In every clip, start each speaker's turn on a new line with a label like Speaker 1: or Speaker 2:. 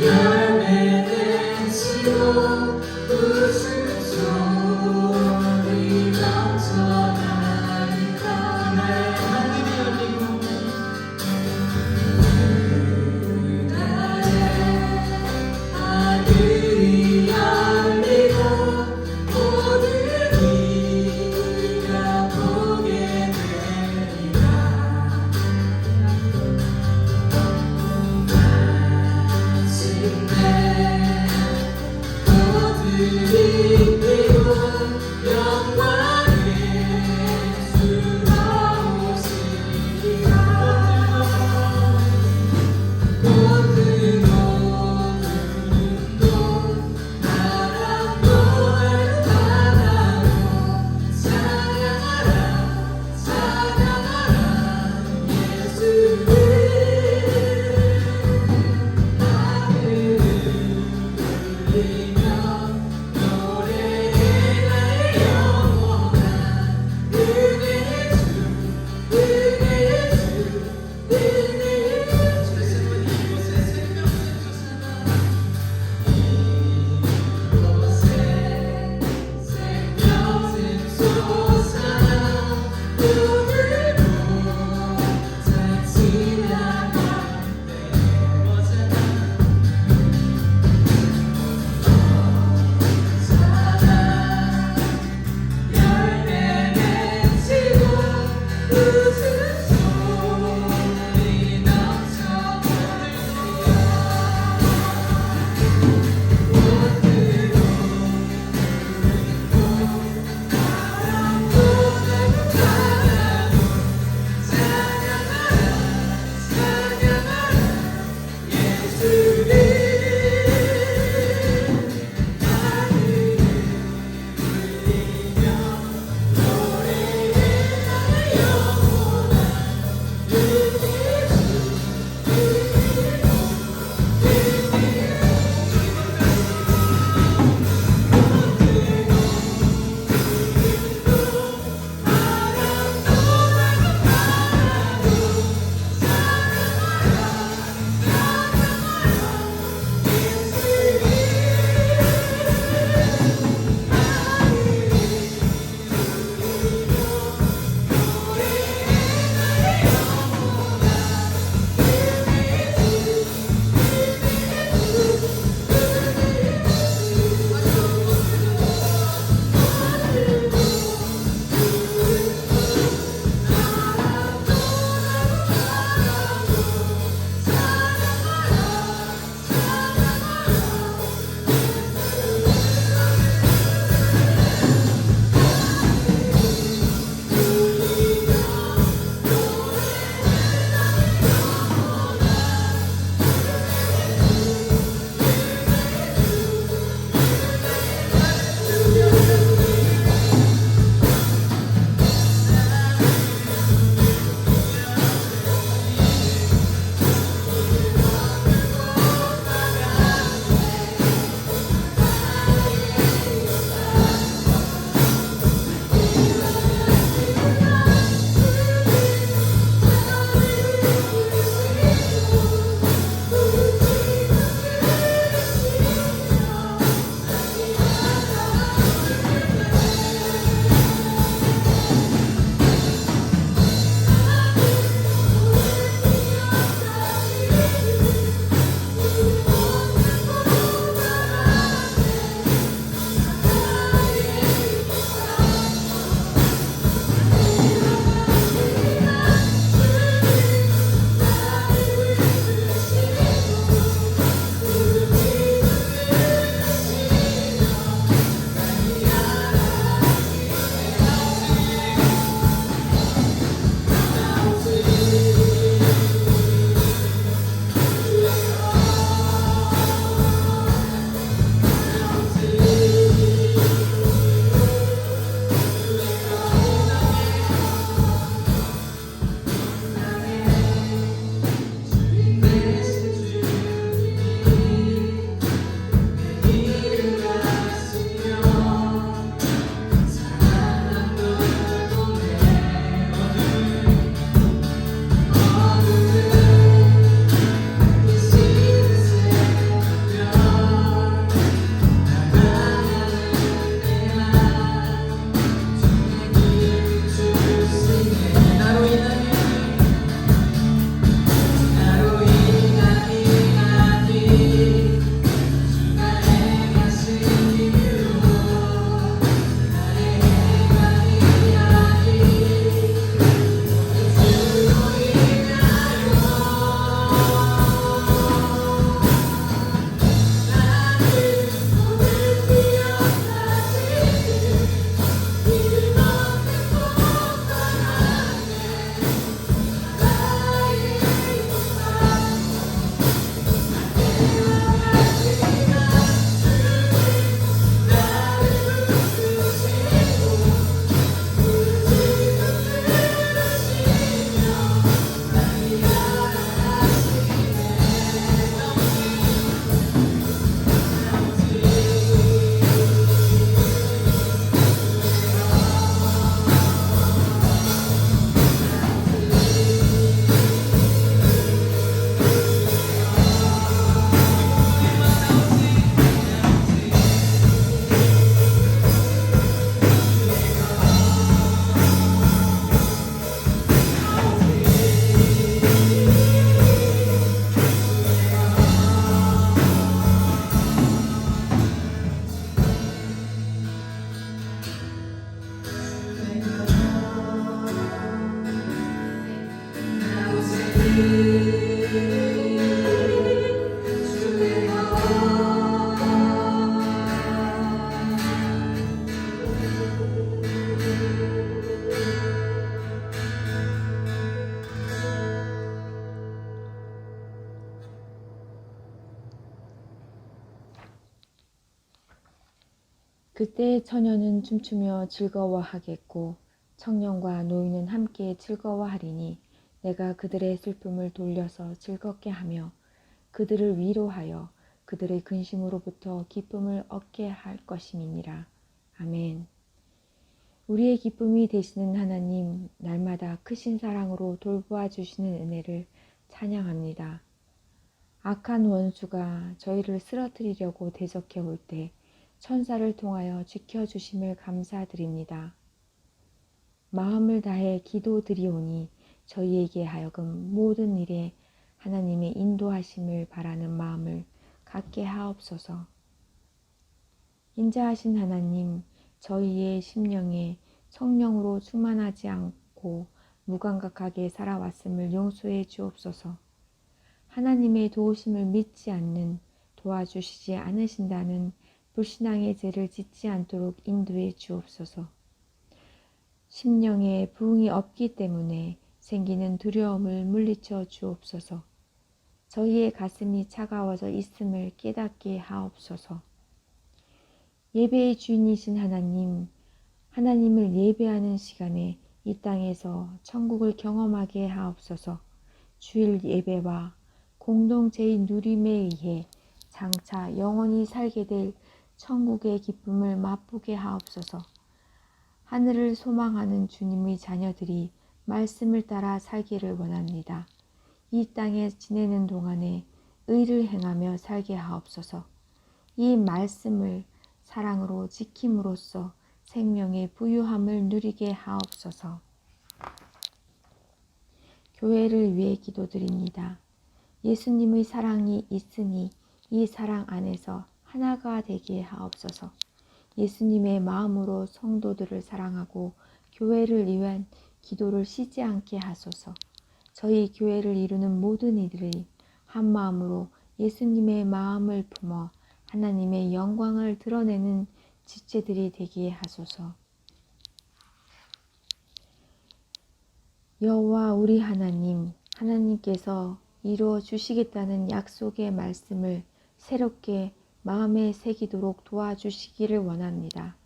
Speaker 1: 열매는 지고 웃음소리 넘쳐나니까 나의 하늘이 열리고 나의 하늘이 열리고 모든 이가 보게 되리라. 드리고 영광의 주가 오시리라. 모든 오늘도 나라도 나라도 찬양하라 찬양하라 예수를 하늘을 울리며
Speaker 2: 그때 처녀는 춤추며 즐거워하겠고 청년과 노인은 함께 즐거워하리니 내가 그들의 슬픔을 돌려서 즐겁게 하며 그들을 위로하여 그들의 근심으로부터 기쁨을 얻게 할 것임이니라. 아멘. 우리의 기쁨이 되시는 하나님, 날마다 크신 사랑으로 돌보아 주시는 은혜를 찬양합니다. 악한 원수가 저희를 쓰러뜨리려고 대적해 올 때 천사를 통하여 지켜주심을 감사드립니다. 마음을 다해 기도드리오니 저희에게 하여금 모든 일에 하나님의 인도하심을 바라는 마음을 갖게 하옵소서. 인자하신 하나님, 저희의 심령에 성령으로 충만하지 않고 무감각하게 살아왔음을 용서해 주옵소서. 하나님의 도우심을 믿지 않는, 도와주시지 않으신다는 불신앙의 죄를 짓지 않도록 인도해 주옵소서. 심령에 부흥이 없기 때문에 생기는 두려움을 물리쳐 주옵소서. 저희의 가슴이 차가워져 있음을 깨닫게 하옵소서. 예배의 주인이신 하나님, 하나님을 예배하는 시간에 이 땅에서 천국을 경험하게 하옵소서. 주일 예배와 공동체의 누림에 의해 장차 영원히 살게 될 천국의 기쁨을 맛보게 하옵소서. 하늘을 소망하는 주님의 자녀들이 말씀을 따라 살기를 원합니다. 이 땅에 지내는 동안에 의를 행하며 살게 하옵소서. 이 말씀을 사랑으로 지킴으로써 생명의 부유함을 누리게 하옵소서. 교회를 위해 기도드립니다. 예수님의 사랑이 있으니 이 사랑 안에서 하나가 되게 하옵소서. 예수님의 마음으로 성도들을 사랑하고 교회를 위한 기도를 쉬지 않게 하소서. 저희 교회를 이루는 모든 이들이 한 마음으로 예수님의 마음을 품어 하나님의 영광을 드러내는 지체들이 되게 하소서. 여호와 우리 하나님, 하나님께서 이루어 주시겠다는 약속의 말씀을 새롭게 마음에 새기도록 도와주시기를 원합니다.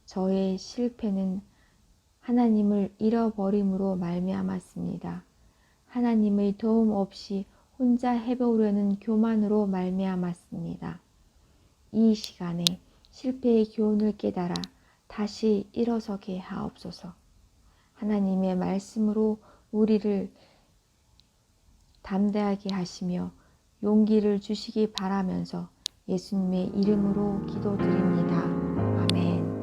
Speaker 2: 저의 실패는 하나님을 잃어버림으로 말미암았습니다. 하나님의 도움 없이 혼자 해보려는 교만으로 말미암았습니다. 이 시간에 실패의 교훈을 깨달아 다시 일어서게 하옵소서. 하나님의 말씀으로 우리를 담대하게 하시며 용기를 주시기 바라면서 예수님의 이름으로 기도드립니다. 아멘.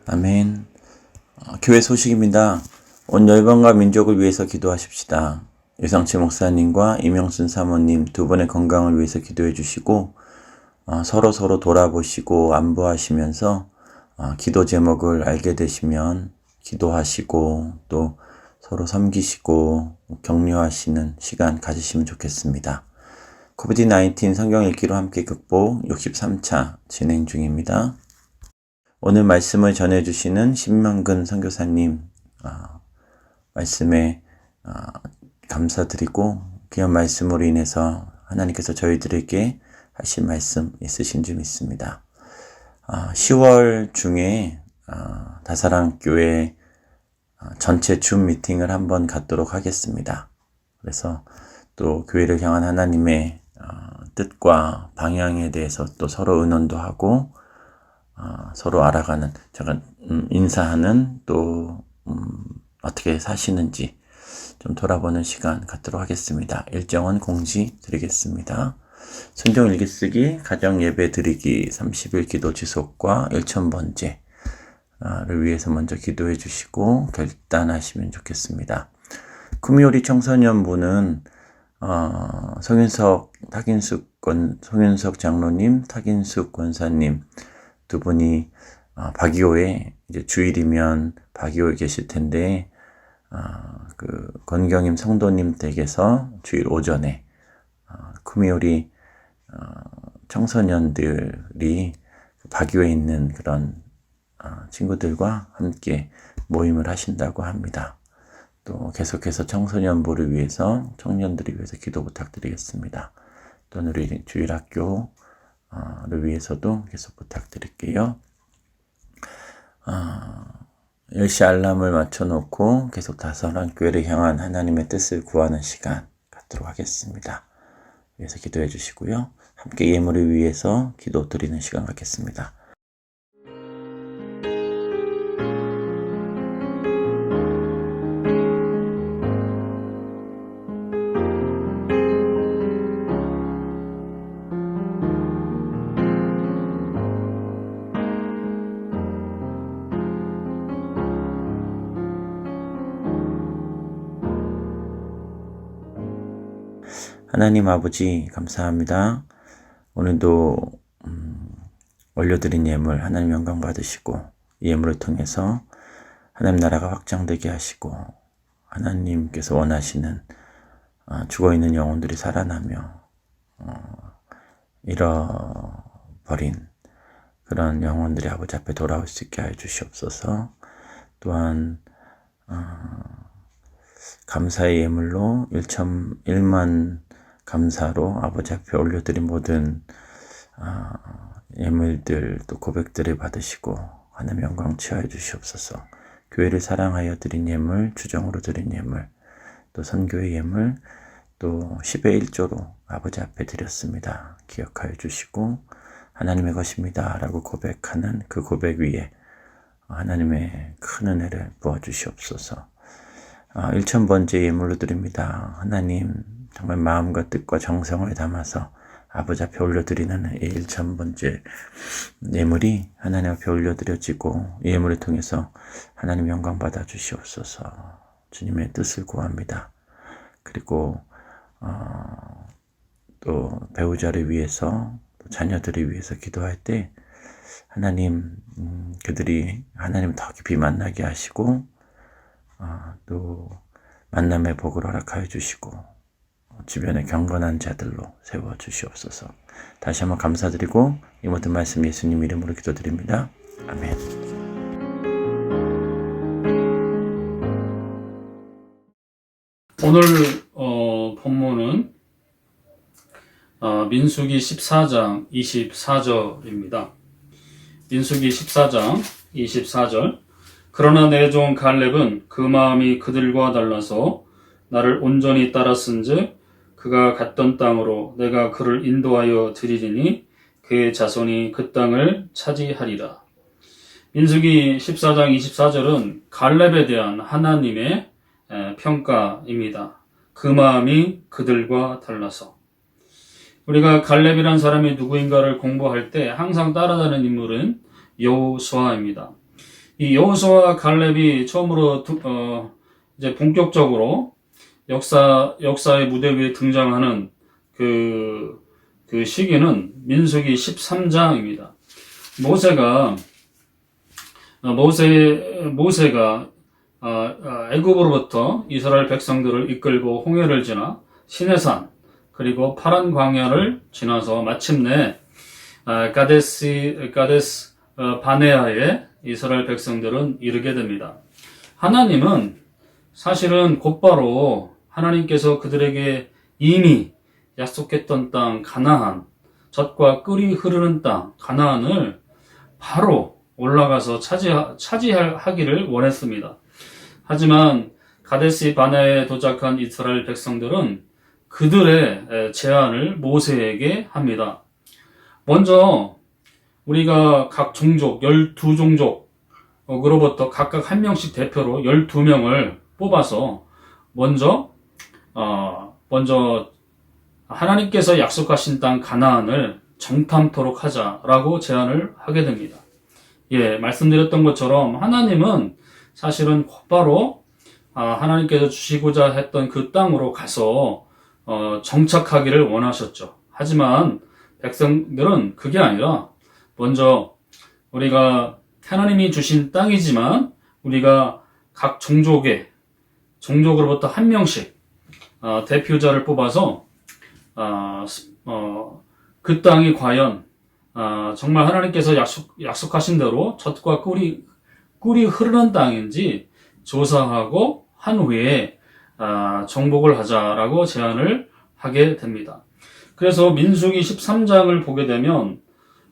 Speaker 3: 아멘. 교회 소식입니다. 온 열방과 민족을 위해서 기도하십시다. 유상치 목사님과 이명순 사모님 두 분의 건강을 위해서 기도해 주시고 서로 돌아보시고 안부하시면서 기도 제목을 알게 되시면 기도하시고 또 서로 섬기시고 격려하시는 시간 가지시면 좋겠습니다. 코비드-19 성경 읽기로 함께 극복 63차 진행 중입니다. 오늘 말씀을 전해주시는 신명근 선교사님 말씀에 감사드리고 귀한 말씀으로 인해서 하나님께서 저희들에게 하신 말씀 있으신 줄 믿습니다. 10월 중에 다사랑교회 전체 줌 미팅을 한번 갖도록 하겠습니다. 그래서 또 교회를 향한 하나님의 뜻과 방향에 대해서 또 서로 의논도 하고 서로 알아가는, 제가 인사하는 또 어떻게 사시는지 좀 돌아보는 시간 갖도록 하겠습니다. 일정은 공지 드리겠습니다. 순종 일기쓰기, 가정 예배 드리기 30일 기도 지속과 1000번째를 위해서 먼저 기도해 주시고 결단하시면 좋겠습니다. 구미호리 청소년부는 성윤석, 박인숙 송윤석 장로님, 탁인숙 권사님 두 분이 박이호에 이제 주일이면 박이호에 계실 텐데 그 권경임 성도님 댁에서 주일 오전에 쿠미오리 청소년들이 박이호에 있는 그런 친구들과 함께 모임을 하신다고 합니다. 또 계속해서 청소년부를 위해서, 청년들을 위해서 기도 부탁드리겠습니다. 또 우리 주일학교를 위해서도 계속 부탁드릴게요. 10시 알람을 맞춰놓고 계속 다사랑 교회를 향한 하나님의 뜻을 구하는 시간 갖도록 하겠습니다. 위해서 기도해 주시고요. 함께 예물을 위해서 기도 드리는 시간 갖겠습니다. 하나님 아버지 감사합니다. 오늘도 올려드린 예물 하나님 영광 받으시고 이 예물을 통해서 하나님 나라가 확장되게 하시고 하나님께서 원하시는 죽어있는 영혼들이 살아나며 잃어버린 그런 영혼들이 아버지 앞에 돌아올 수 있게 하여 주시옵소서. 또한 감사의 예물로 1만 감사로 아버지 앞에 올려드린 모든 예물들 또 고백들을 받으시고 하나님 영광 취하여 주시옵소서. 교회를 사랑하여 드린 예물, 주정으로 드린 예물, 또 선교의 예물, 또 10의 1조로 아버지 앞에 드렸습니다. 기억하여 주시고 하나님의 것입니다 라고 고백하는 그 고백 위에 하나님의 큰 은혜를 부어주시옵소서. 1000번째 예물로 드립니다. 하나님 정말 마음과 뜻과 정성을 담아서 아버지 앞에 올려드리는 이 1000번째 예물이 하나님 앞에 올려드려지고 이 예물을 통해서 하나님 영광 받아 주시옵소서. 주님의 뜻을 구합니다. 그리고 또 배우자를 위해서 또 자녀들을 위해서 기도할 때 하나님 그들이 하나님 더 깊이 만나게 하시고 또 만남의 복을 허락하여 주시고 주변에 경건한 자들로 세워 주시옵소서. 다시 한번 감사드리고 이 모든 말씀 예수님 이름으로 기도드립니다. 아멘.
Speaker 4: 오늘 본문은 민수기 14장 24절입니다. 민수기 14장 24절. 그러나 내 종 갈렙은 그 마음이 그들과 달라서 나를 온전히 따랐은즉 그가 갔던 땅으로 내가 그를 인도하여 드리리니 그의 자손이 그 땅을 차지하리라. 민수기 14장 24절은 갈렙에 대한 하나님의 평가입니다. 그 마음이 그들과 달라서. 우리가 갈렙이란 사람이 누구인가를 공부할 때 항상 따라다니는 인물은 여호수아입니다. 이 여호수아와 갈렙이 처음으로 이제 본격적으로 역사의 무대 위에 등장하는 그 시기는 민수기 13장입니다. 모세가 애굽으로부터 이스라엘 백성들을 이끌고 홍해를 지나 시내산 그리고 파란 광야를 지나서 마침내 가데스 바네아에 이스라엘 백성들은 이르게 됩니다. 하나님은 사실은 곧바로 하나님께서 그들에게 이미 약속했던 땅 가나안, 젖과 꿀이 흐르는 땅 가나안을 바로 올라가서 차지하기를 원했습니다. 하지만 가데스 바네아에 도착한 이스라엘 백성들은 그들의 제안을 모세에게 합니다. 먼저 우리가 각 종족 12종족으로부터 각각 한 명씩 대표로 12명을 뽑아서 먼저 하나님께서 약속하신 땅 가나안을 정탐토록 하자라고 제안을 하게 됩니다. 말씀드렸던 것처럼 하나님은 사실은 곧바로 하나님께서 주시고자 했던 그 땅으로 가서 정착하기를 원하셨죠. 하지만 백성들은 그게 아니라 먼저 우리가 하나님이 주신 땅이지만 우리가 각 종족으로부터 한 명씩 대표자를 뽑아서 그 땅이 과연 정말 하나님께서 약속하신 대로 젖과 꿀이 흐르는 땅인지 조사하고 한 후에 정복을 하자라고 제안을 하게 됩니다. 그래서 민수기 13장을 보게 되면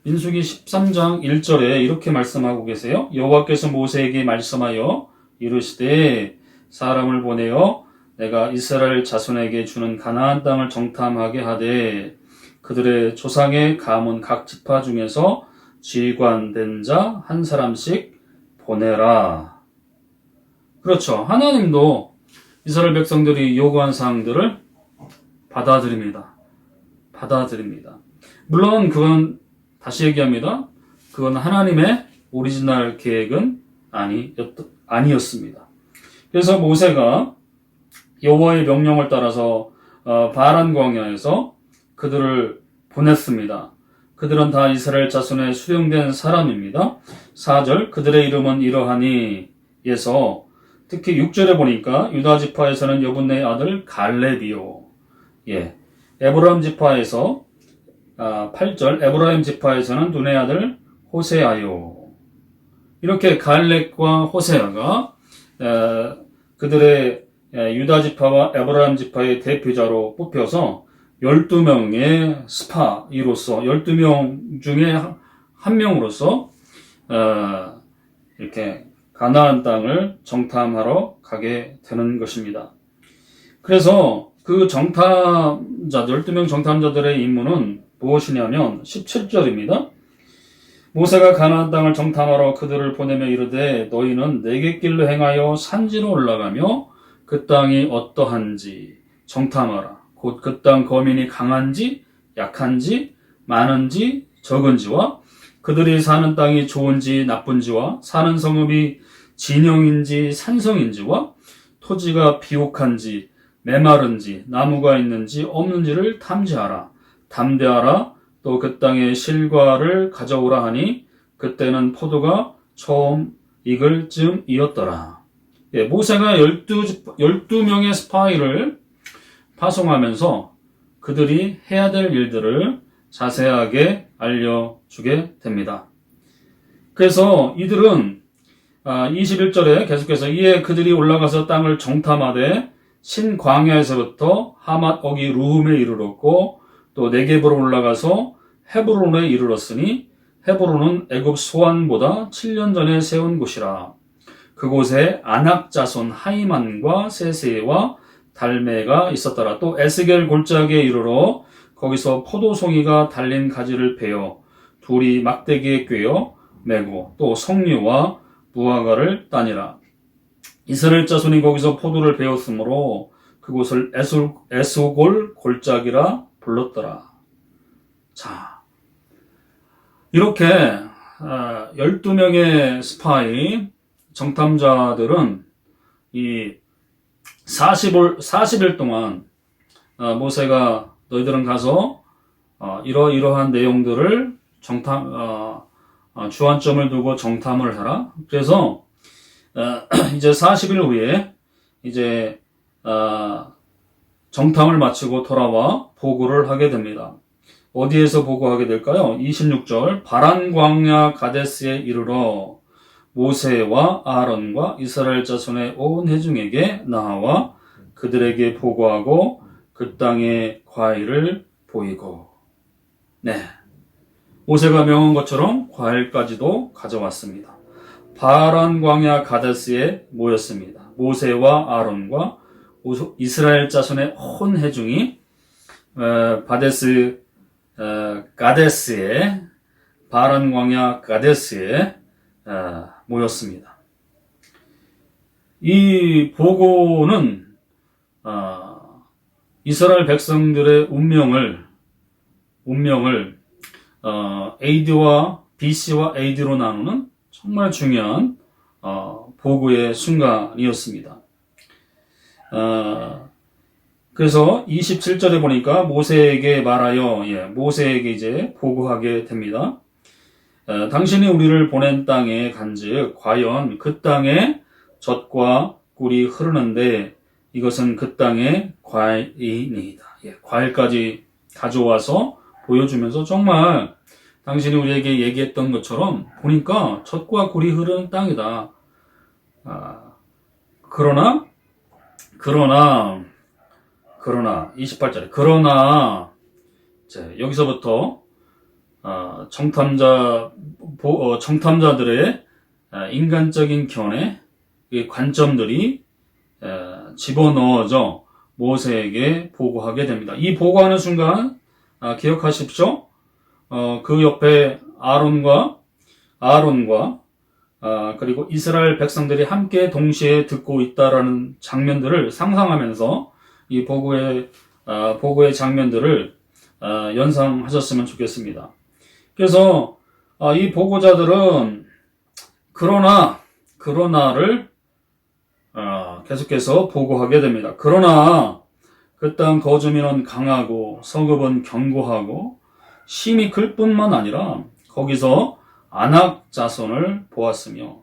Speaker 4: 민수기 13장 1절에 이렇게 말씀하고 계세요. 여호와께서 모세에게 말씀하여 이르시되 사람을 보내어 내가 이스라엘 자손에게 주는 가나안 땅을 정탐하게 하되 그들의 조상의 가문 각 지파 중에서 지관된 자 한 사람씩 보내라. 그렇죠. 하나님도 이스라엘 백성들이 요구한 사항들을 받아들입니다. 물론 그건 다시 얘기합니다. 그건 하나님의 오리지널 계획은 아니었습니다. 그래서 모세가 여호와의 명령을 따라서 바란 광야에서 그들을 보냈습니다. 그들은 다 이스라엘 자손의 수령된 사람입니다. 4절 그들의 이름은 이러하니 에서 특히 6절에 보니까 유다 지파에서는 여분네의 아들 갈렙이요. 에브라임 지파에서 8절 에브라임 지파에서는 눈의 아들 호세아요. 이렇게 갈렙과 호세아가 그들의 유다 지파와 에브라임 지파의 대표자로 뽑혀서 12명의 스파이로서 12명 중에 한 명으로서 이렇게 가나안 땅을 정탐하러 가게 되는 것입니다. 그래서 그 12명 정탐자들의 임무는 무엇이냐면 17절입니다. 모세가 가나안 땅을 정탐하러 그들을 보내며 이르되 너희는 내게 길로 행하여 산지로 올라가며 그 땅이 어떠한지 정탐하라. 곧 그 땅 거민이 강한지 약한지 많은지 적은지와 그들이 사는 땅이 좋은지 나쁜지와 사는 성읍이 진영인지 산성인지와 토지가 비옥한지 메마른지 나무가 있는지 없는지를 탐지하라. 담대하라. 또 그 땅의 실과를 가져오라 하니 그때는 포도가 처음 익을 즈음이었더라. 모세가 12명의 스파이를 파송하면서 그들이 해야 될 일들을 자세하게 알려주게 됩니다. 그래서 이들은 21절에 계속해서 이에 그들이 올라가서 땅을 정탐하되 신광야에서부터 하맛 어기 루훔에 이르렀고 또 네겝으로 올라가서 헤브론에 이르렀으니 헤브론은 애굽 소안보다 7년 전에 세운 곳이라. 그곳에 아낙 자손 하이만과 세세와 달메가 있었더라. 또 에스겔 골짜기에 이르러 거기서 포도송이가 달린 가지를 베어 둘이 막대기에 꿰어 메고 또 석류와 무화과를 따니라. 이스라엘 자손이 거기서 포도를 베었으므로 그곳을 에스골 골짜기라 불렀더라. 자, 이렇게 12명의 스파이 정탐자들은 이 40일 동안 모세가 너희들은 가서 이러한 내용들을 주안점을 두고 정탐을 하라. 그래서 이제 40일 후에 이제 정탐을 마치고 돌아와 보고를 하게 됩니다. 어디에서 보고하게 될까요? 26절 바란 광야 가데스에 이르러 모세와 아론과 이스라엘 자손의 온 회중에게 나와 그들에게 보고하고 그 땅의 과일을 보이고. 모세가 명한 것처럼 과일까지도 가져왔습니다. 바란 광야 가데스에 모였습니다. 모세와 아론과 이스라엘 자손의 온 회중이 바란 광야 가데스에 모였습니다. 이 보고는 이스라엘 백성들의 운명을 AD와 BC와 AD로 나누는 정말 중요한 보고의 순간이었습니다. 그래서 27절에 보니까 모세에게 말하여 모세에게 이제 보고하게 됩니다. 당신이 우리를 보낸 땅에 간즉 과연 그 땅에 젖과 꿀이 흐르는데 이것은 그 땅의 과일이니이다. 과일까지 가져와서 보여주면서 정말 당신이 우리에게 얘기했던 것처럼 보니까 젖과 꿀이 흐르는 땅이다. 그러나 28절에 그러나 여기서부터 정탐자들의 인간적인 견해, 관점들이 집어넣어져 모세에게 보고하게 됩니다. 이 보고하는 순간 기억하십시오. 그 옆에 아론과 그리고 이스라엘 백성들이 함께 동시에 듣고 있다라는 장면들을 상상하면서 이 보고의 장면들을 연상하셨으면 좋겠습니다. 그래서 이 보고자들은 그러나를 계속해서 보고하게 됩니다. 그러나 그 땅 거주민은 강하고 성읍은 견고하고 힘이 클 뿐만 아니라 거기서 아낙 자손을 보았으며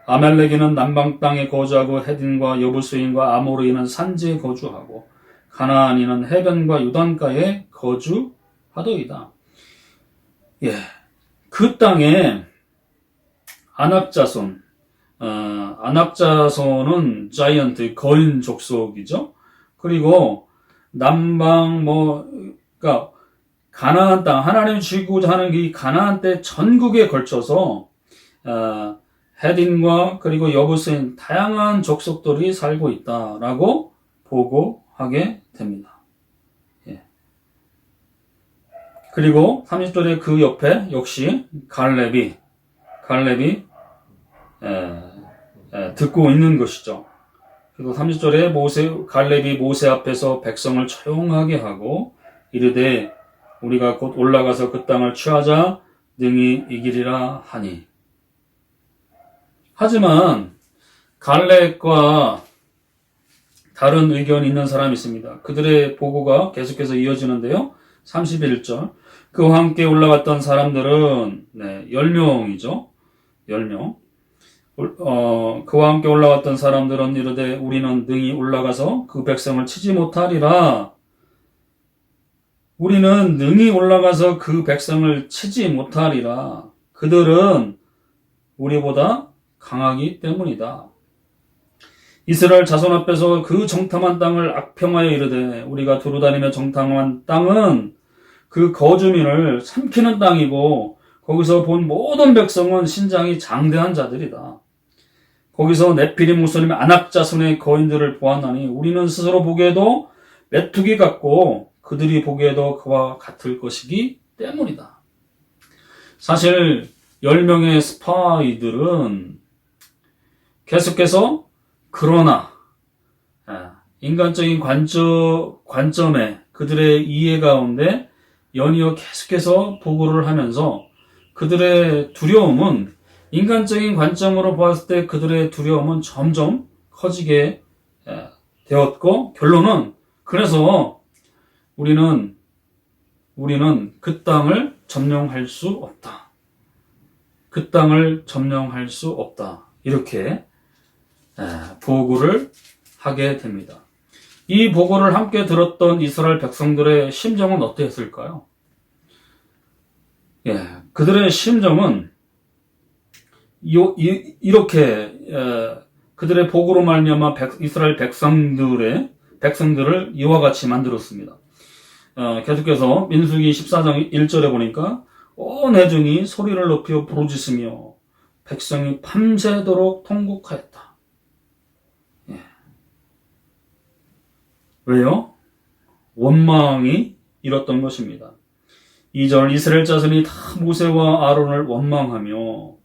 Speaker 4: 아멜렉인은 남방 땅에 거주하고 헤딘과 여부스인과 아모르인은 산지에 거주하고 가나안인은 해변과 요단가에 거주하더이다. 그 땅에 아낙 자손은 자이언트 거인 족속이죠. 그리고 남방 그러니까 가나안 땅, 하나님 주시고자 하는 이 가나안 땅 전국에 걸쳐서 헤딘과 그리고 여부스인 다양한 족속들이 살고 있다라고 보고하게 됩니다. 그리고 30절에 그 옆에 역시 갈렙이 듣고 있는 것이죠. 그리고 30절에 갈렙이 모세 앞에서 백성을 조용하게 하고 이르되 우리가 곧 올라가서 그 땅을 취하자 능히 이기리라 하니. 하지만 갈렙과 다른 의견이 있는 사람이 있습니다. 그들의 보고가 계속해서 이어지는데요. 31절 그와 함께 올라갔던 사람들은 10명이죠. 10명. 그와 함께 올라갔던 사람들은 이르되 우리는 능히 올라가서 그 백성을 치지 못하리라. 우리는 능히 올라가서 그 백성을 치지 못하리라. 그들은 우리보다 강하기 때문이다. 이스라엘 자손 앞에서 그 정탐한 땅을 악평하여 이르되 우리가 두루다니며 정탐한 땅은 그 거주민을 삼키는 땅이고 거기서 본 모든 백성은 신장이 장대한 자들이다. 거기서 네피림 무슬림 아낙 자손의 거인들을 보았나니 우리는 스스로 보기에도 메뚜기 같고 그들이 보기에도 그와 같을 것이기 때문이다. 사실 10명의 스파이들은 계속해서 그러나 인간적인 관점에 그들의 이해 가운데 연이어 계속해서 보고를 하면서 그들의 두려움은 인간적인 관점으로 보았을 때 그들의 두려움은 점점 커지게 되었고 결론은 그래서 우리는 그 땅을 점령할 수 없다. 그 땅을 점령할 수 없다. 이렇게 보고를 하게 됩니다. 이 보고를 함께 들었던 이스라엘 백성들의 심정은 어땠을까요? 그들의 심정은 이렇게 그들의 보고로 말미암아 이스라엘 백성들을 이와 같이 만들었습니다. 계속해서 민수기 14장 1절에 보니까 온 회중이 소리를 높여 부르짖으며 백성이 밤새도록 통곡하였다. 왜요? 원망이 일었던 것입니다. 2절 이스라엘 자손이 다 모세와 아론을 원망하며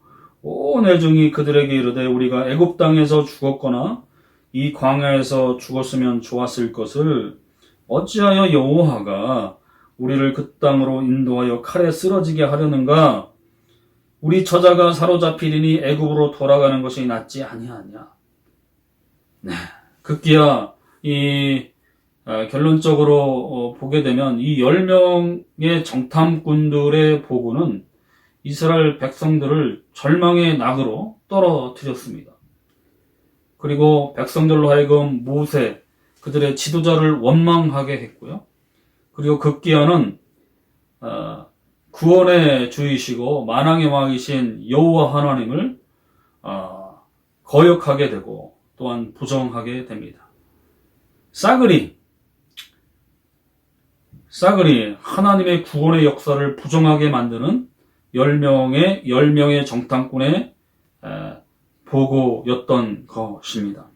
Speaker 4: 온 회중이 그들에게 이르되 우리가 애굽 땅에서 죽었거나 이 광야에서 죽었으면 좋았을 것을 어찌하여 여호와가 우리를 그 땅으로 인도하여 칼에 쓰러지게 하려는가? 우리 처자가 사로잡히리니 애굽으로 돌아가는 것이 낫지 아니하냐? 급기야 이 결론적으로 보게 되면 이 10명의 정탐꾼들의 보고는 이스라엘 백성들을 절망의 낙으로 떨어뜨렸습니다. 그리고 백성들로 하여금 모세, 그들의 지도자를 원망하게 했고요. 그리고 급기야는 구원의 주이시고 만왕의 왕이신 여호와 하나님을 거역하게 되고 또한 부정하게 됩니다. 싸그리 하나님의 구원의 역사를 부정하게 만드는 10명의 정탐꾼의 보고였던 것입니다.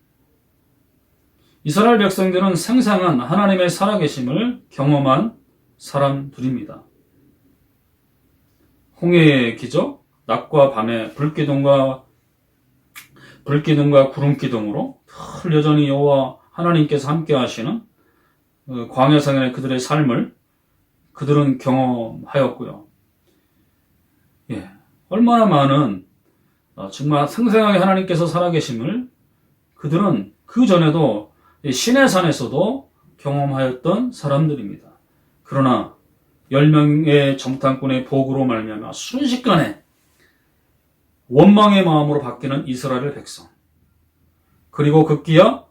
Speaker 4: 이스라엘 백성들은 생생한 하나님의 살아계심을 경험한 사람들입니다. 홍해의 기적, 낮과 밤의 불기둥과 구름기둥으로 늘 여전히 여호와 하나님께서 함께 하시는 광야상의 그들의 삶을 그들은 경험하였고요. 얼마나 많은 정말 생생하게 하나님께서 살아계심을 그들은 그 전에도 신의 산에서도 경험하였던 사람들입니다. 그러나 10명의 정탐꾼의 보고로 말미암아 순식간에 원망의 마음으로 바뀌는 이스라엘 백성, 그리고 급기야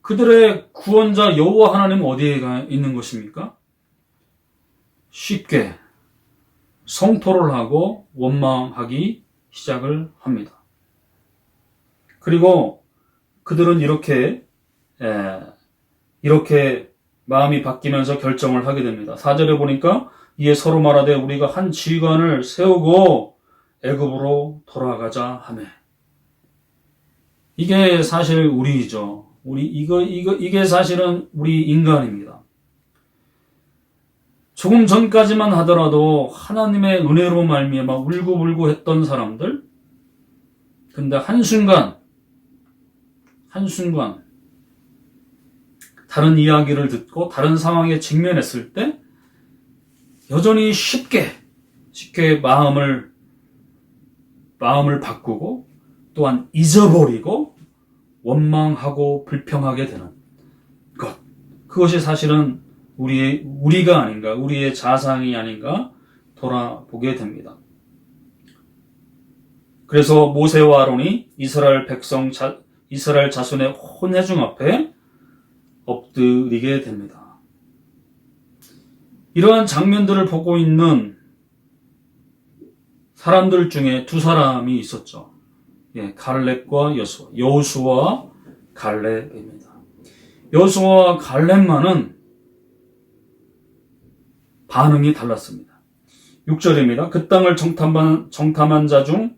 Speaker 4: 그들의 구원자 여호와 하나님은 어디에 있는 것입니까? 쉽게 성토를 하고 원망하기 시작을 합니다. 그리고 그들은 이렇게 마음이 바뀌면서 결정을 하게 됩니다. 4절에 보니까 이에 서로 말하되 우리가 한 지휘관을 세우고 애굽으로 돌아가자 하매. 이게 사실 우리죠. 이게 사실은 우리 인간입니다. 조금 전까지만 하더라도 하나님의 은혜로 말미암아 울고불고 했던 사람들, 근데 한순간 다른 이야기를 듣고 다른 상황에 직면했을 때 여전히 쉽게 마음을 바꾸고 또한 잊어버리고 원망하고 불평하게 되는 것. 그것이 사실은 우리가 아닌가, 우리의 자상이 아닌가 돌아보게 됩니다. 그래서 모세와 아론이 이스라엘 자손의 혼회중 앞에 엎드리게 됩니다. 이러한 장면들을 보고 있는 사람들 중에 두 사람이 있었죠. 갈렙과 여호수아와 갈렙입니다. 여호수아와 갈렙만은 반응이 달랐습니다. 6절입니다. 그 땅을 정탐한 자 중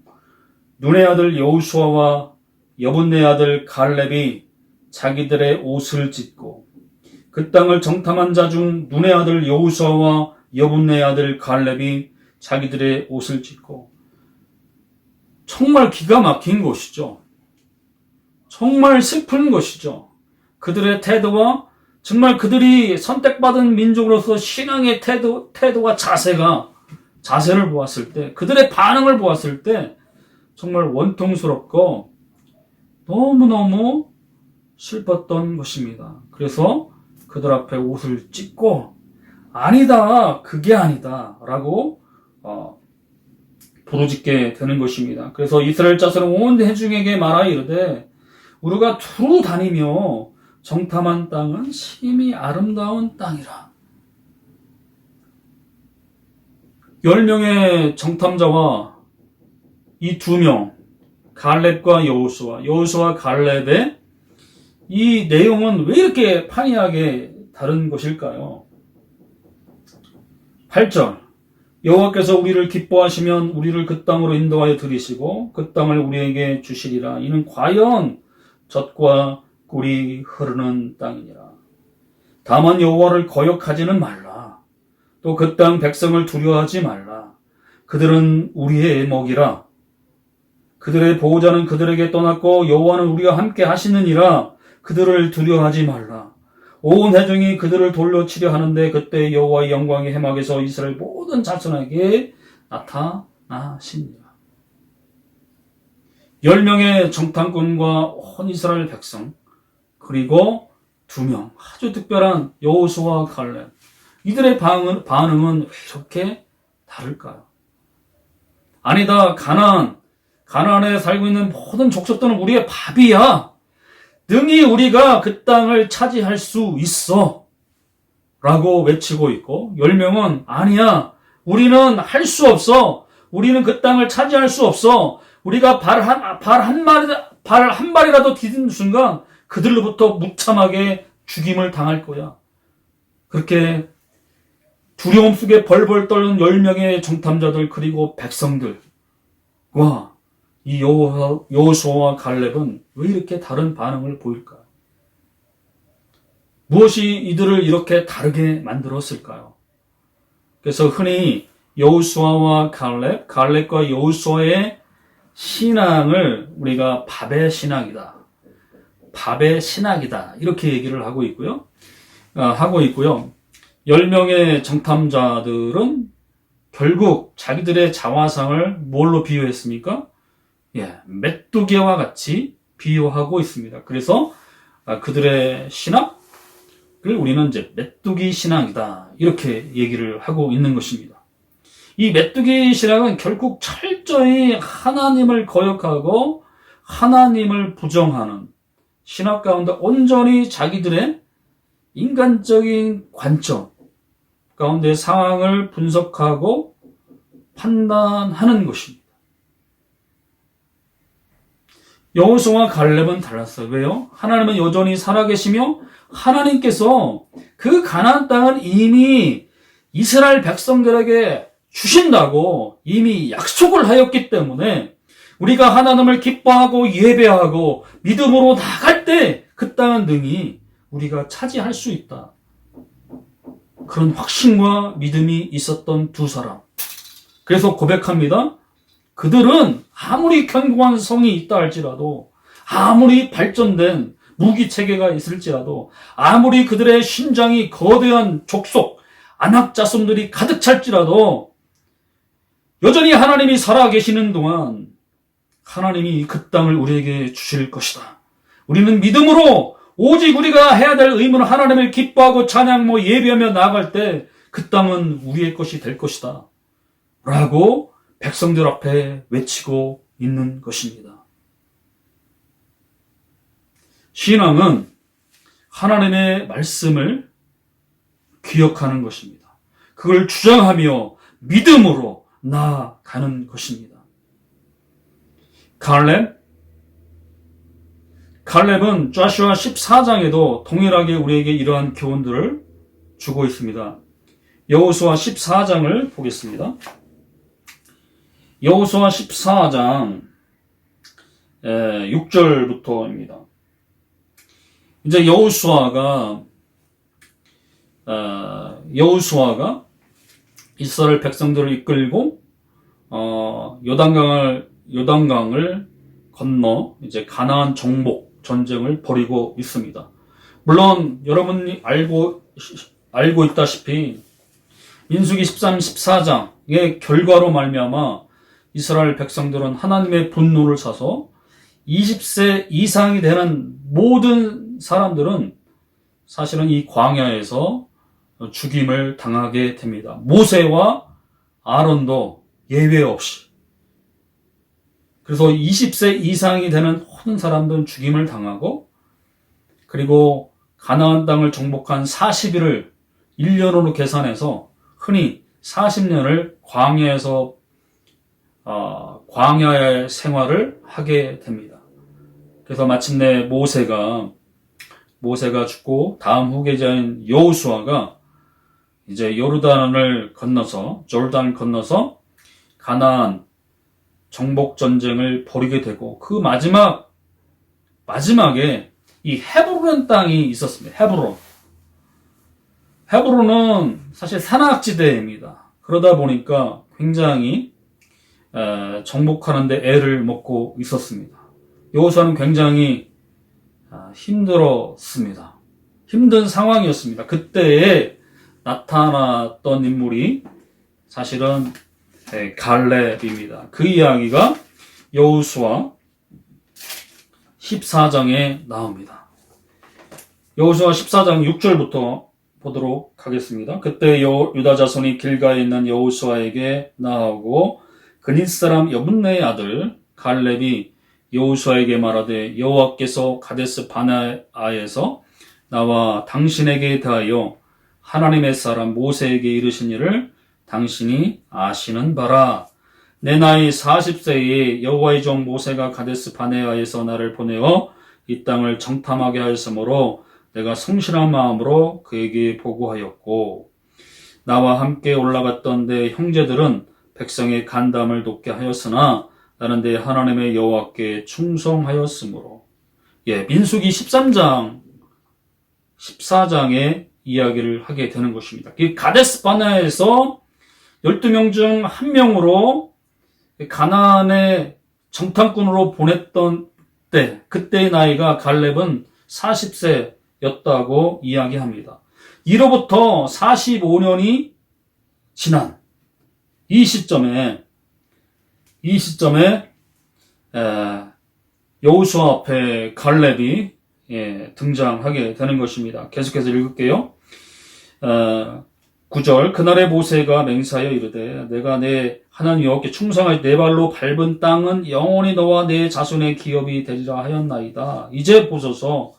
Speaker 4: 눈의 아들 여호수아와 여분네 아들 갈렙이 자기들의 옷을 찢고, 그 땅을 정탐한 자 중 눈의 아들 여호수아와 여분네 아들 갈렙이 자기들의 옷을 찢고. 정말 기가 막힌 것이죠. 정말 슬픈 것이죠. 그들의 태도와 정말 그들이 선택받은 민족으로서 신앙의 태도와 자세를 보았을 때, 그들의 반응을 보았을 때 정말 원통스럽고 너무너무 슬펐던 것입니다. 그래서 그들 앞에 옷을 찢고 아니다, 그게 아니다 라고 부르짖게 되는 것입니다. 그래서 이스라엘 자손은 온 회중에게 말하여 이르되 우리가 두루 다니며 정탐한 땅은 심히 아름다운 땅이라. 10명의 정탐자와 이 2명, 갈렙과 여호수아 갈렙의 이 내용은 왜 이렇게 판이하게 다른 것일까요? 8절, 여호와께서 우리를 기뻐하시면 우리를 그 땅으로 인도하여 들이시고 그 땅을 우리에게 주시리라. 이는 과연 젖과 꿀이 흐르는 땅이니라. 다만 여호와를 거역하지는 말라. 또 그 땅 백성을 두려워하지 말라. 그들은 우리의 먹이라. 그들의 보호자는 그들에게 떠났고 여호와는 우리와 함께 하시느니라. 그들을 두려워하지 말라. 온 회중이 그들을 돌려 치려 하는데 그때 여호와의 영광이 해막에서 이스라엘 모든 자손에게 나타나시니라. 10명의 정탐꾼과 온 이스라엘 백성, 그리고 두 명, 아주 특별한 여호수아와 갈렙. 이들의 반응은 왜 이렇게 다를까요? 아니다, 가나안에 살고 있는 모든 족속들은 우리의 밥이야. 능히 우리가 그 땅을 차지할 수 있어. 라고 외치고 있고, 10명은 아니야. 우리는 할 수 없어. 우리는 그 땅을 차지할 수 없어. 우리가 발 한 발이라도 디딘 순간 그들로부터 무참하게 죽임을 당할 거야. 그렇게 두려움 속에 벌벌 떨는 10명의 정탐자들 그리고 백성들과 이 여호수아와 갈렙은 왜 이렇게 다른 반응을 보일까요? 무엇이 이들을 이렇게 다르게 만들었을까요? 그래서 흔히 여호수아와 갈렙과 여호수아의 신앙을 우리가 밥의 신앙이다. 밥의 신학이다. 이렇게 얘기를 하고 있고요. 10명의 정탐자들은 결국 자기들의 자화상을 뭘로 비유했습니까? 메뚜기와 같이 비유하고 있습니다. 그래서 그들의 신학을 우리는 이제 메뚜기 신앙이다. 이렇게 얘기를 하고 있는 것입니다. 이 메뚜기 신앙은 결국 철저히 하나님을 거역하고 하나님을 부정하는 신학 가운데 온전히 자기들의 인간적인 관점 가운데 상황을 분석하고 판단하는 것입니다. 여호수아와 갈렙은 달랐어요. 왜요? 하나님은 여전히 살아계시며 하나님께서 그 가나안 땅은 이미 이스라엘 백성들에게 주신다고 이미 약속을 하였기 때문에 우리가 하나님을 기뻐하고 예배하고 믿음으로 나갈 때 그 땅은 능히 우리가 차지할 수 있다. 그런 확신과 믿음이 있었던 두 사람. 그래서 고백합니다. 그들은 아무리 견고한 성이 있다 할지라도, 아무리 발전된 무기 체계가 있을지라도, 아무리 그들의 신장이 거대한 족속, 안악자손들이 가득 찰지라도 여전히 하나님이 살아계시는 동안 하나님이 그 땅을 우리에게 주실 것이다. 우리는 믿음으로 오직 우리가 해야 될 의무는 하나님을 기뻐하고 찬양 예배하며 나아갈 때 그 땅은 우리의 것이 될 것이다. 라고 백성들 앞에 외치고 있는 것입니다. 신앙은 하나님의 말씀을 기억하는 것입니다. 그걸 주장하며 믿음으로 나아가는 것입니다. 갈렙은 조슈아 14장에도 동일하게 우리에게 이러한 교훈들을 주고 있습니다. 여호수아 14장을 보겠습니다. 여호수아 14장 6절부터입니다. 이제 여호수아가 이스라엘 백성들을 이끌고 요단강을 건너 이제 가나안 정복 전쟁을 벌이고 있습니다. 물론 여러분이 알고 있다시피 민수기 13, 14장의 결과로 말미암아 이스라엘 백성들은 하나님의 분노를 사서 20세 이상이 되는 모든 사람들은 사실은 이 광야에서 죽임을 당하게 됩니다. 모세와 아론도 예외 없이. 그래서 20세 이상이 되는 모든 사람들은 죽임을 당하고, 그리고 가나안 땅을 정복한 40일을 1년으로 계산해서 흔히 40년을 광야의 생활을 하게 됩니다. 그래서 마침내 모세가 죽고 다음 후계자인 여호수아가 이제 조르단을 건너서 가나안 정복 전쟁을 벌이게 되고, 그 마지막에 이 헤브론 땅이 있었습니다. 헤브론은 사실 산악지대입니다. 그러다 보니까 굉장히 정복하는데 애를 먹고 있었습니다. 여호수아는 굉장히 힘들었습니다. 힘든 상황이었습니다. 그때에 나타났던 인물이 사실은 갈렙입니다. 그 이야기가 여호수아 14장에 나옵니다. 여호수아 14장 6절부터 보도록 하겠습니다. 그때 유다 자손이 길가에 있는 여호수아에게 나아오고 그닛 사람 여분네의 아들 갈렙이 여호수아에게 말하되 여호와께서 가데스 바네아에서 나와 당신에게 대하여 하나님의 사람 모세에게 이르신 일을 당신이 아시는 바라. 내 나이 40세에 여호와의 종 모세가 가데스 바네아에서 나를 보내어 이 땅을 정탐하게 하였으므로 내가 성실한 마음으로 그에게 보고하였고 나와 함께 올라갔던 내 형제들은 백성의 간담을 돕게 하였으나 나는 내 하나님의 여호와께 충성하였으므로. 민수기 13장 14장의 이야기를 하게 되는 것입니다. 이 가데스 바네아에서 12명 중 한 명으로 가나안의 정탐꾼으로 보냈던 때, 그때의 나이가 갈렙은 40세였다고 이야기합니다. 이로부터 45년이 지난 이 시점에 여호수아 앞에 갈렙이 등장하게 되는 것입니다. 계속해서 읽을게요. 9절 그날에 모세가 맹세하여 이르되 내가 내 하나님 여호와께 충성하여 내 발로 밟은 땅은 영원히 너와 내 자손의 기업이 되리라 하였나이다. 이제 보소서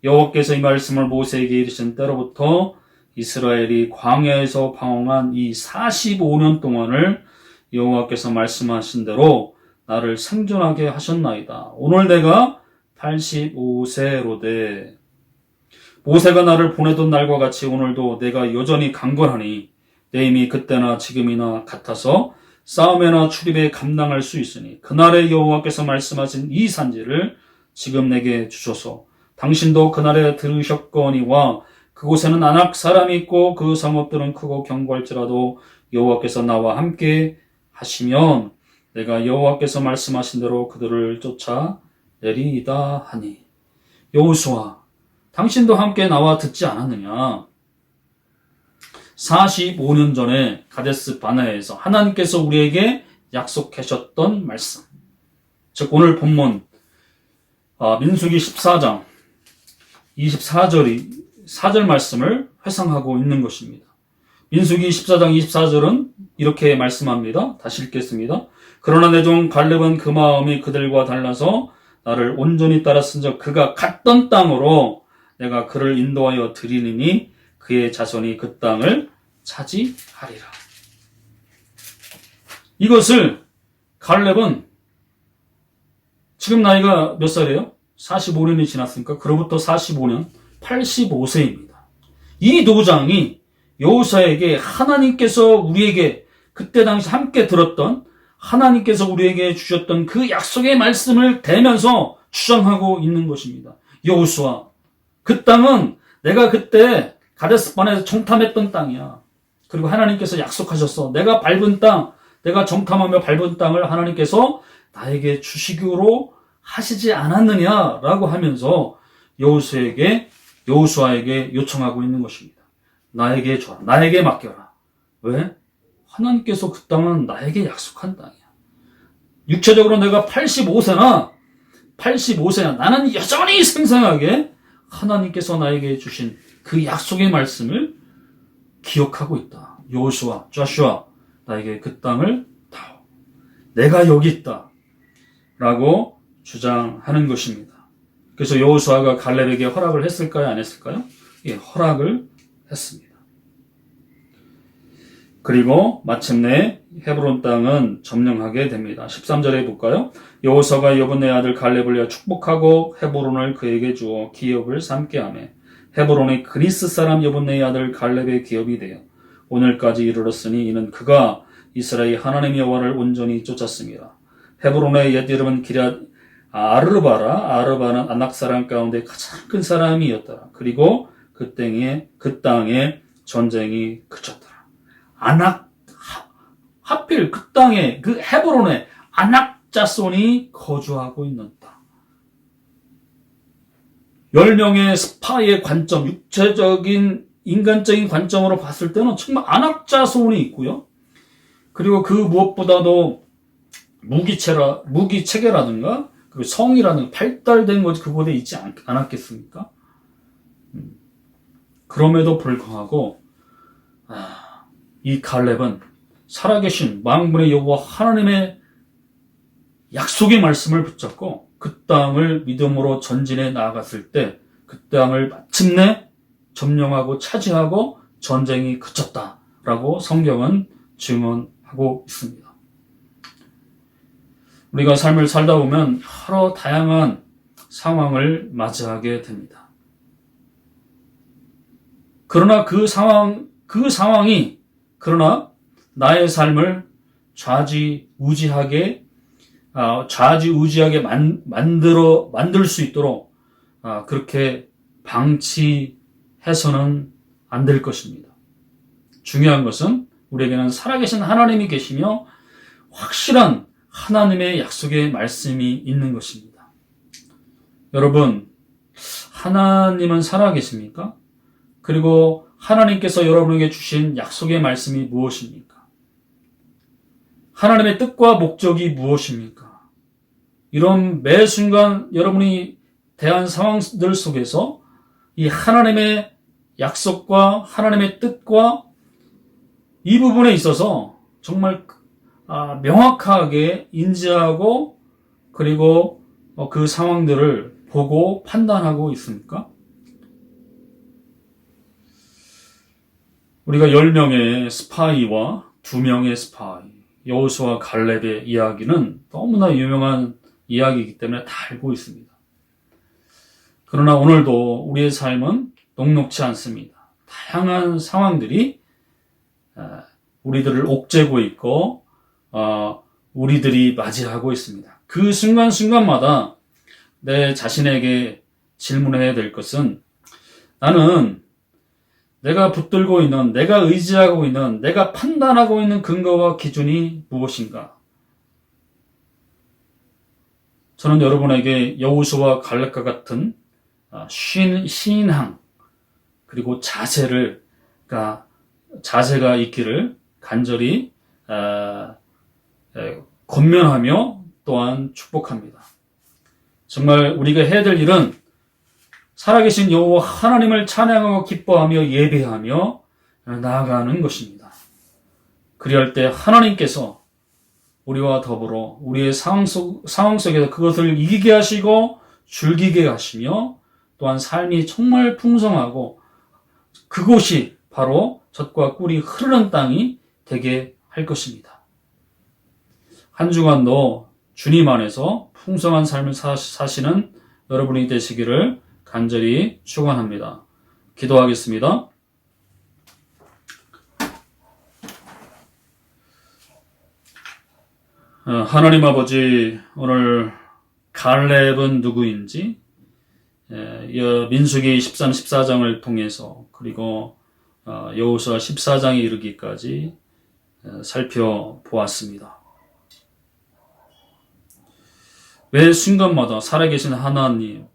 Speaker 4: 여호와께서 이 말씀을 모세에게 이르신 때로부터 이스라엘이 광야에서 방황한 이 45년 동안을 여호와께서 말씀하신 대로 나를 생존하게 하셨나이다. 오늘 내가 85세로되 모세가 나를 보내던 날과 같이 오늘도 내가 여전히 강건하니 내 힘이 그때나 지금이나 같아서 싸움에나 출입에 감당할 수 있으니 그날에 여호와께서 말씀하신 이 산지를 지금 내게 주소서. 당신도 그날에 들으셨거니와 그곳에는 아낙 사람이 있고 그 성읍들은 크고 견고할지라도 여호와께서 나와 함께 하시면 내가 여호와께서 말씀하신 대로 그들을 쫓아내리이다 하니. 여호수아, 당신도 함께 나와 듣지 않았느냐? 45년 전에 가데스 바네아에서 하나님께서 우리에게 약속하셨던 말씀, 즉 오늘 본문 민수기 14장 4절 말씀을 회상하고 있는 것입니다. 민수기 14장 24절은 이렇게 말씀합니다. 다시 읽겠습니다. 그러나 내 종 갈렙은 그 마음이 그들과 달라서 나를 온전히 따랐은즉 그가 갔던 땅으로 내가 그를 인도하여 드리니 그의 자손이 그 땅을 차지하리라. 이것을 갈렙은 지금 나이가 몇 살이에요? 45년이 지났으니까 그로부터 45년 85세입니다. 이 노장이 여호수아에게 하나님께서 우리에게 그때 당시 함께 들었던 하나님께서 우리에게 주셨던 그 약속의 말씀을 대면서 주장하고 있는 것입니다. 여호수아, 그 땅은 내가 그때 가데스 바네아에서 정탐했던 땅이야. 그리고 하나님께서 약속하셨어. 내가 밟은 땅, 내가 정탐하며 밟은 땅을 하나님께서 나에게 주시기로 하시지 않았느냐라고 하면서 여호수아에게 요청하고 있는 것입니다. 나에게 줘라. 나에게 맡겨라. 왜? 하나님께서 그 땅은 나에게 약속한 땅이야. 육체적으로 내가 85세나 나는 여전히 생생하게 하나님께서 나에게 주신 그 약속의 말씀을 기억하고 있다. 여호수아, 조슈아, 나에게 그 땅을 다오. 내가 여기 있다. 라고 주장하는 것입니다. 그래서 여호수아가 갈렙에게 허락을 했을까요? 안 했을까요? 허락을 했습니다. 그리고 마침내 헤브론 땅은 점령하게 됩니다. 13절에 볼까요? 여호수아가 여분네 아들 갈렙을 위하여 축복하고 헤브론을 그에게 주어 기업을 삼게 하며 헤브론의 그니스 사람 여분네의 아들 갈렙의 기업이 되어 오늘까지 이르렀으니 이는 그가 이스라엘 하나님 여호와를 온전히 쫓았습니다. 헤브론의 옛 이름은 기럇 아르바라. 아르바는 아낙 사람 가운데 가장 큰 사람이었더라. 그리고 그 땅에 전쟁이 그쳤더라. 하필 그 땅에, 그 헤브론에 아낙 자손이 거주하고 있는 땅. 10명의 스파이의 관점, 육체적인, 인간적인 관점으로 봤을 때는 정말 아낙 자손이 있고요. 그리고 그 무엇보다도 무기체계라든가, 그리고 성이라든가 발달된 것이 그곳에 있지 않았겠습니까? 그럼에도 불구하고 이 갈렙은 살아계신 만군의 여호와 하나님의 약속의 말씀을 붙잡고 그 땅을 믿음으로 전진해 나아갔을 때 그 땅을 마침내 점령하고 차지하고 전쟁이 그쳤다라고 성경은 증언하고 있습니다. 우리가 삶을 살다 보면 여러 다양한 상황을 맞이하게 됩니다. 그러나 그 상황이 그러나 나의 삶을 좌지우지하게 만들 수 있도록 그렇게 방치해서는 안 될 것입니다. 중요한 것은 우리에게는 살아계신 하나님이 계시며 확실한 하나님의 약속의 말씀이 있는 것입니다. 여러분, 하나님은 살아계십니까? 그리고 하나님께서 여러분에게 주신 약속의 말씀이 무엇입니까? 하나님의 뜻과 목적이 무엇입니까? 이런 매 순간 여러분이 대한 상황들 속에서 이 하나님의 약속과 하나님의 뜻과 이 부분에 있어서 정말 명확하게 인지하고 그리고 그 상황들을 보고 판단하고 있습니까? 우리가 10명의 스파이와 2명의 스파이, 여호수아 갈렙의 이야기는 너무나 유명한 이야기이기 때문에 다 알고 있습니다. 그러나 오늘도 우리의 삶은 녹록지 않습니다. 다양한 상황들이 우리들을 옥죄고 있고 우리들이 맞이하고 있습니다. 그 순간순간마다 내 자신에게 질문해야 될 것은 나는 내가 붙들고 있는, 내가 의지하고 있는, 내가 판단하고 있는 근거와 기준이 무엇인가? 저는 여러분에게 여호수아와 갈렙과 같은 신앙 그리고 자세가 있기를 간절히 권면하며 또한 축복합니다. 정말 우리가 해야 될 일은 살아계신 여호와 하나님을 찬양하고 기뻐하며 예배하며 나아가는 것입니다. 그리할 때 하나님께서 우리와 더불어 우리의 상황 속에서 그것을 이기게 하시고 즐기게 하시며 또한 삶이 정말 풍성하고 그곳이 바로 젖과 꿀이 흐르는 땅이 되게 할 것입니다. 한 주간도 주님 안에서 풍성한 삶을 사시는 여러분이 되시기를 간절히 축원합니다. 기도하겠습니다. 하나님 아버지, 오늘 갈렙은 누구인지 민수기 13, 14장을 통해서 그리고 여호수아 14장에 이르기까지 살펴보았습니다. 매 순간마다 살아계신 하나님을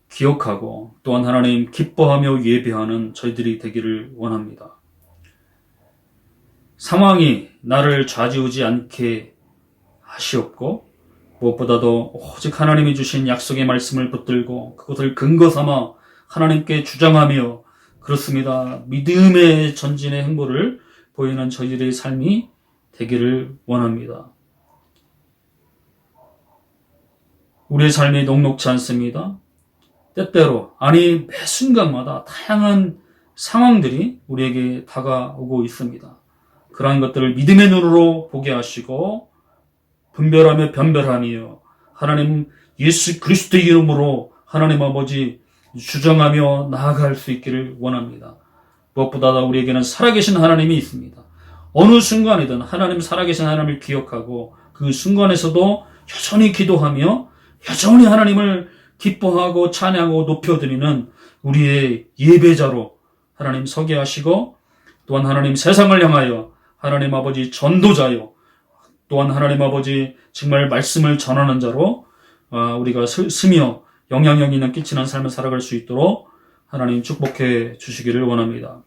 Speaker 4: 기억하고 또한 하나님 기뻐하며 예배하는 저희들이 되기를 원합니다. 상황이 나를 좌지우지 않게 하시옵고 무엇보다도 오직 하나님이 주신 약속의 말씀을 붙들고 그것을 근거 삼아 하나님께 주장하며 그렇습니다. 믿음의 전진의 행보를 보이는 저희들의 삶이 되기를 원합니다. 우리의 삶이 녹록지 않습니다. 때때로 매 순간마다 다양한 상황들이 우리에게 다가오고 있습니다. 그러한 것들을 믿음의 눈으로 보게 하시고 분별하며 변별하며 하나님 예수 그리스도의 이름으로 하나님 아버지 주장하며 나아갈 수 있기를 원합니다. 무엇보다 우리에게는 살아계신 하나님이 있습니다. 어느 순간이든 하나님 살아계신 하나님을 기억하고 그 순간에서도 여전히 기도하며 여전히 하나님을 기뻐하고 찬양하고 높여드리는 우리의 예배자로 하나님 서게 하시고 또한 하나님 세상을 향하여 하나님 아버지 전도자요 또한 하나님 아버지 정말 말씀을 전하는 자로 우리가 스며 영향력 있는 끼치는 삶을 살아갈 수 있도록 하나님 축복해 주시기를 원합니다.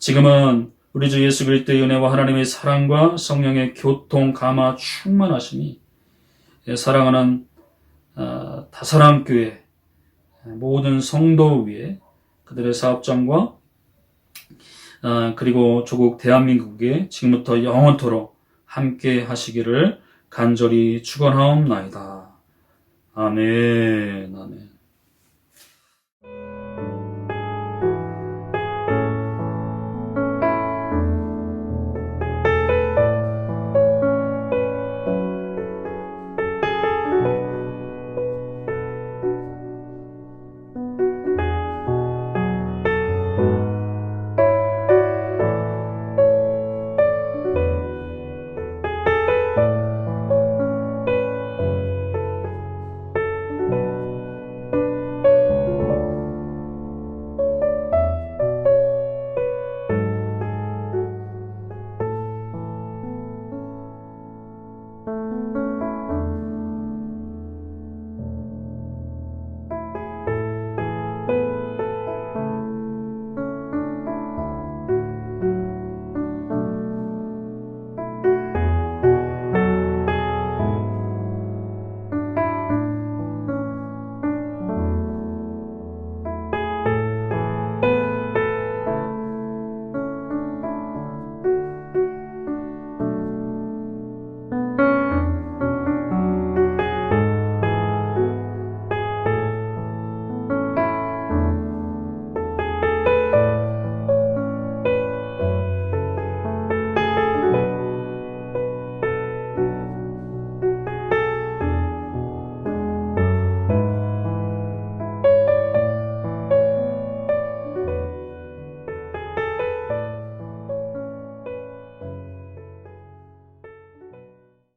Speaker 4: 지금은 우리 주 예수 그리스도의 은혜와 하나님의 사랑과 성령의 교통, 감화, 충만하심이 사랑하는 다사랑교회 모든 성도 위에 그들의 사업장과 그리고 조국 대한민국에 지금부터 영원토록 함께 하시기를 간절히 축원하옵나이다. 아멘. 아멘.